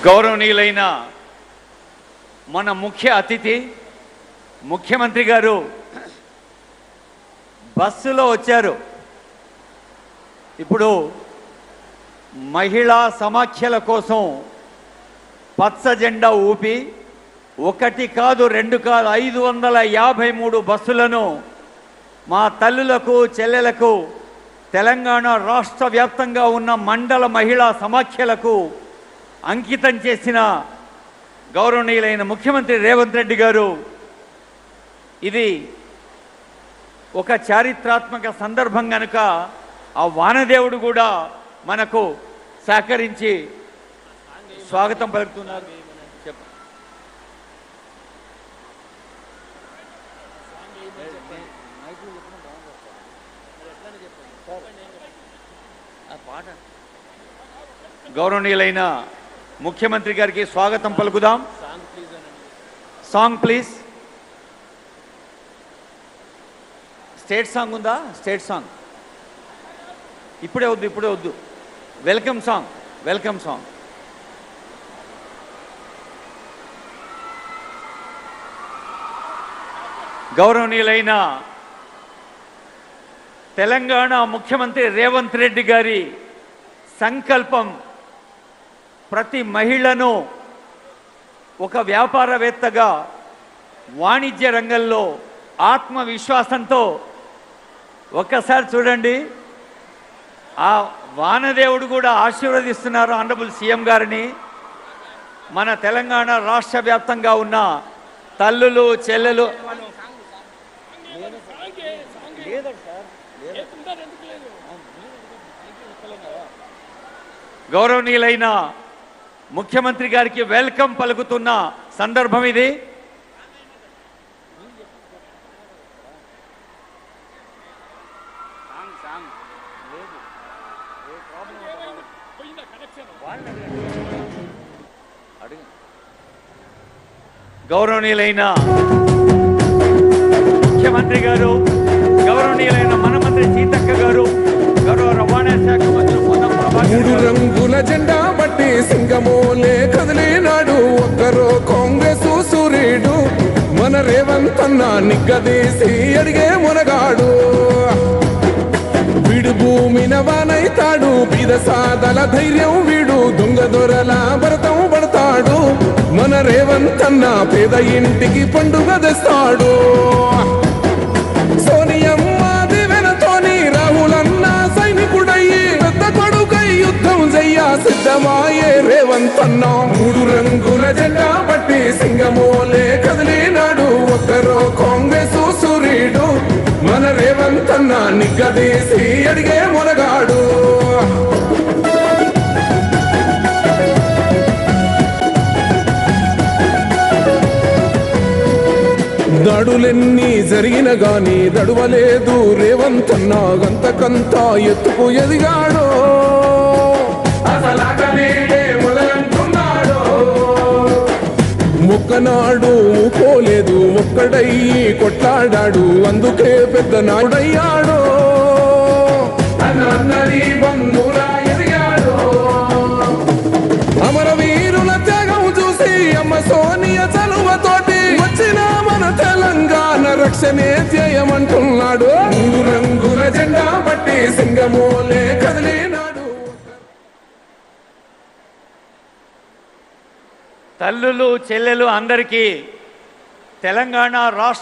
గౌరవనీయులైన మన ముఖ్య అతిథి ముఖ్యమంత్రి గారు బస్సులో వచ్చారు. ఇప్పుడు మహిళా సమాఖ్యల కోసం పచ్చ జెండా ఊపి ఒకటి కాదు రెండు కాదు 553 బస్సులను మా తల్లులకు చెల్లెలకు తెలంగాణ రాష్ట్ర వ్యాప్తంగా ఉన్న మండల మహిళా సమాఖ్యలకు అంకితం చేసిన గౌరవనీయులైన ముఖ్యమంత్రి రేవంత్ రెడ్డి గారు ఇది ఒక చారిత్రాత్మక సందర్భం కనుక ఆ వానదేవుడు కూడా మనకు సహకరించి స్వాగతం పలుకుతున్నారు. గౌరవనీయులైన ముఖ్యమంత్రి గారికి స్వాగతం పలుకుదాం. Song please. స్టేట్ సాంగ్ ఉందా? స్టేట్ సాంగ్ ఇప్పుడే వద్దు. Welcome song. గౌరవనీయులైన తెలంగాణ ముఖ్యమంత్రి రేవంత్ రెడ్డి గారి సంకల్పం ప్రతి మహిళను ఒక వ్యాపారవేత్తగా వాణిజ్య రంగంలో ఆత్మవిశ్వాసంతో ఒక్కసారి చూడండి. ఆ వానదేవుడు కూడా ఆశీర్వదిస్తున్నారు ఆనరబుల్ సీఎం గారిని. మన తెలంగాణ రాష్ట్ర వ్యాప్తంగా ఉన్న తల్లులు చెల్లెలు గౌరవనీయులైన ముఖ్యమంత్రి గారికి వెల్కమ్ పలుకుతున్న సందర్భం ఇది. గౌరవనీయులైన ముఖ్యమంత్రి గారు, గౌరవనీయులైన మన మంత్రి సీతక్క గారు, గౌరవ రవాణా శాఖ మంత్రి మూడు రంగుల జెండా బట్టి సింగమోలే కదిలినాడు ఒక్కరో కాంగ్రెస్ సూర్యుడు మన రేవంత్ అన్న నిగ్గదీసి అడిగే మునగాడు. వీడు భూమిన వానైతాడు బీద సాదల ధైర్యం వీడు దొంగ దొరల భరతం పడతాడు. మన రేవంత్ అన్న పేద ఇంటికి పండుగ తెస్తాడు. సోనియమ్మ దివెనతోని రాహులన్న సైనికుడయ్యి పెద్ద కొడుకై యుద్ధం చెయ్య సిద్ధమాయే రేవంత్ అన్న. మూడు రంగుల జెండా బట్టి సింగమోలే కదిలినాడు ఒక్కరో కాంగ్రెస్ సూర్యుడు మన రేవంత్ అన్న నిగ్గదీసి అడిగే మునగాడు. దాడులెన్ని జరిగిన గాని దడువలేదు రేవంత్ అన్న గంతకంతా ఎత్తుకు ఎదిగాడు. ఒక్కనాడు పోలేదు ఒక్కడయ్యి కొట్లాడాడు అందుకే పెద్ద నాడయ్యాడు. అమరవీరుల త్యాగం చూసి అమ్మ సోనియ చలువతోటి వచ్చిన మన తెలంగాణ రక్షణే ధ్యేయమంటున్నాడు. మూడు రంగుల జెండా బట్టి సింగమోలే కదిలినాడు. తల్లులు చెల్లెలు అందరికీ తెలంగాణ రాష్ట్ర